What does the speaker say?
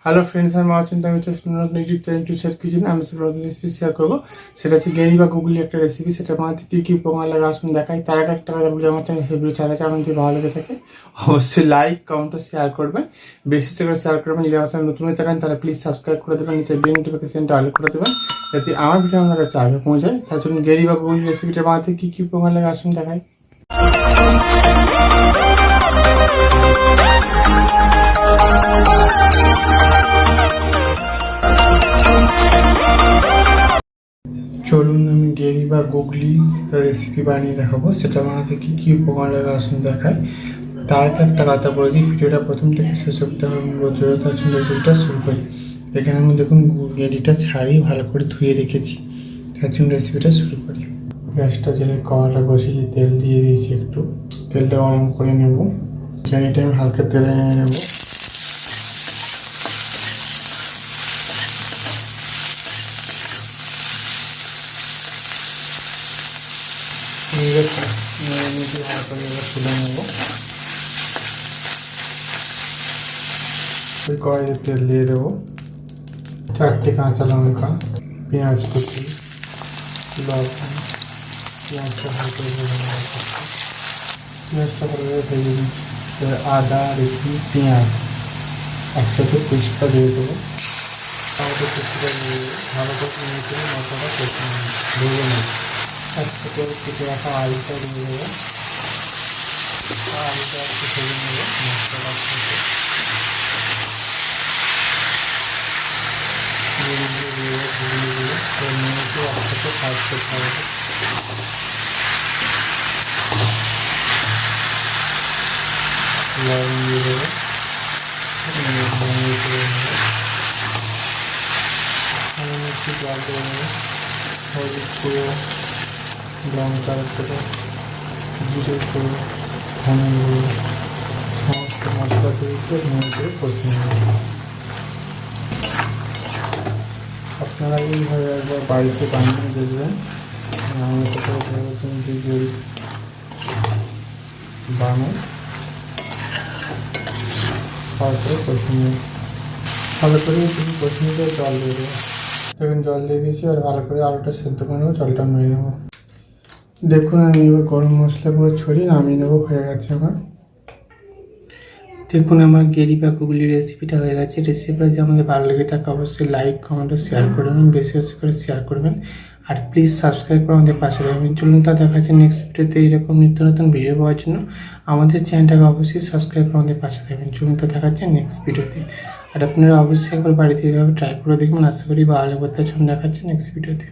Hello friends, আমি অচিন্তা আমি YouTube channel to share kitchen. আমি রেসিপি শেয়ার করবো। সেটা হচ্ছে গেরি বা গুগলি একটা রেসিপি। সেটা মাঝে কী কী উপকার লাগে আসুন দেখাই। তার আগে একটা কথা বলি, আমার চ্যানেল সেগুলো চ্যানেল যদি ভালো লেগে থাকে অবশ্যই লাইক কমেন্ট শেয়ার করবেন, বেশি করে শেয়ার করবেন। যদি আমার চ্যানেল নতুন হয়ে থাকেন তাহলে প্লিজ সাবস্ক্রাইব করে দেবেন, নিচে বেল নোটিফিকেশনটা অল করে দেবেন, যাতে আমার ভিডিও আপনার কাছে আগে পৌঁছায়। তার জন্য গেরি বা গুগলি রেসিপিটা মাঝে কী কী উপকার লাগে আসুন দেখাই। চলুন আমি গেরি বা গুগলি রেসিপি বানিয়ে দেখাবো। সেটা বানাতে কী কী উপকরণ লাগে আসুন দেখায়। তার আগে একটা কথা বলে দিই, ভিডিওটা প্রথম থেকে শেষ অব্দি অনুরোধ রইল। তার জন্য রেসিপিটা শুরু করি। এখানে আমি দেখুন গেরিটা ছাড়িয়ে ভালো করে ধুয়ে রেখেছি। তার জন্য রেসিপিটা শুরু করি। গ্যাসটা জেলে কড়াটা বসিয়ে তেল দিয়ে দিয়েছি, একটু তেলটা গরম করে নেব। গেরিটা আমি হালকা তেলে নিয়ে নেবো। তুলে নেব। ওই কড়াইতে তেল দিয়ে দেবো। 4টে কাঁচা লঙ্কা, পেঁয়াজ কুচি, লবণ, পেঁয়াজটা ভালো করে পেঁয়াজটা ভালো করে ভেজে নিচ্ছি। আদা, রসুন, পেঁয়াজ একসাথে পেস্টটা দিয়ে দেবো। আমাদের পেস্টটা দিয়ে ভালো করে নিয়ে মশলাটা কষে ভেজে নেব। একসাথে কেটে রাখা আলুটা দিয়ে দেবো। আলুটা একটু ভেজে নেব মশলাটা থেকে। একসাথে কাজ করতে হবে। লবণ দিয়ে দেবো, একটু জল দিয়ে নেবো। হলুদ গুঁড়ো, লঙ্কার গুঁড়ো, জিরে গুঁড়ো, ধনে গুঁড়ো, সমস্ত মশলা দিয়ে নিয়ে কষে নেব। আপনারা এইভাবে একবার বাড়িতে বানিয়ে দেখবেন। আমি কোথাও বানাই তারপরে কষে নিয়ে ভালো করে তুমি কষে নিতে জল দিয়ে দেবো। দেখুন জল দিয়ে দিয়েছি, আর ভালো করে আলুটা সেদ্ধ করে নেবো, জলটা মেরে নেবো। দেখুন আমি এবার গরম মশলাগুলো ছড়িয়ে নামিয়ে নেবো, হয়ে গেছে আমার। দেখুন আমার গেরি বা গুগলি রেসিপিটা হয়ে গেছে। রেসিপিটা যদি আমাদের ভালো লেগে থাকে অবশ্যই লাইক কমেন্ট ও শেয়ার করবেন, বেশি বেশি করে শেয়ার করবেন। আর প্লিজ সাবস্ক্রাইব করে আমাদের পাশে রাখবেন। চলুন তা দেখা যাচ্ছে নেক্সট ভিডিওতে এইরকম নিত্য নতুন ভিডিও পাওয়ার জন্য আমাদের চ্যানেলটাকে অবশ্যই সাবস্ক্রাইব করে আমাদের পাশে রাখবেন। চলুন তা দেখা যাচ্ছে নেক্সট ভিডিওতে। আর আপনারা অবশ্যই একবার বাড়িতে এইভাবে ট্রাই করে দেখবেন, আশা করি ভালো লাগবে। তার জন্য দেখা যাচ্ছে নেক্সট ভিডিওতে।